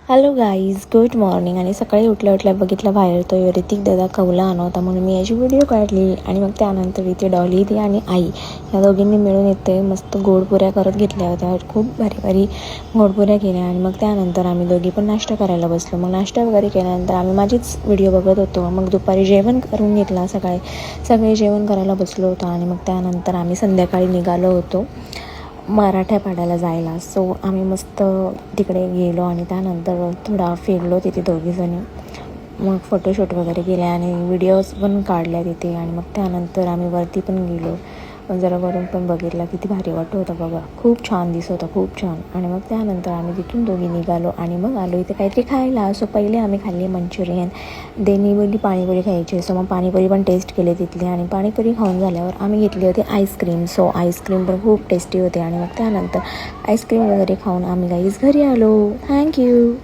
Hello guys, good morning. आणि सकाळी उठल्या उठल्या बघितलं बाहेर तो ऋतिक दादा कौला आणवता म्हणून मी याची व्हिडिओ काढली. आणि मग त्यानंतर इथे डॉली ती आणि आई या दोघींनी मिळून इथे मस्त गोडपुऱ्या करत घेतल्या होत्या. खूप भारी भारी गोडपुऱ्या केल्या. आणि मग त्यानंतर आम्ही दोघी पण नाश्ता करायला बसलो. मग नाश्ता वगैरे केल्यानंतर आम्ही माझीच व्हिडिओ बघत होतो. मग दुपारी जेवण करून घेतला. सगळे जेवण करायला बसलो होतो. आणि मग त्यानंतर आम्ही संध्याकाळी निघालो होतो मराठा पाड्याला जायला. सो आम्ही मस्त तिकडे गेलो आणि त्यानंतर थोडा फिरलो तिथे दोघीजणी. मग फोटोशूट वगैरे केले आणि व्हिडिओज पण काढल्या तिथे. आणि मग त्यानंतर आम्ही वरती पण गेलो. जरा वरून पण बघितला, किती भारी वाटत होतं बघा. खूप छान दिसत होतं, खूप छान. आणि मग त्यानंतर आम्ही तिथून दोघी निघालो आणि मग आलो इथे काहीतरी खायला. सो पहिले आम्ही खाल्ली मंचुरियन, देनी बोलली पाणीपुरी खायची. सो मग पाणीपुरी पण टेस्ट केली तिथली. आणि पाणीपुरी खाऊन झाल्यावर आम्ही घेतली होती आईस्क्रीम. सो आईस्क्रीम पण खूप टेस्टी होते. आणि मग त्यानंतर आईस्क्रीम वगैरे खाऊन आम्ही गाईज घरी आलो. थँक्यू.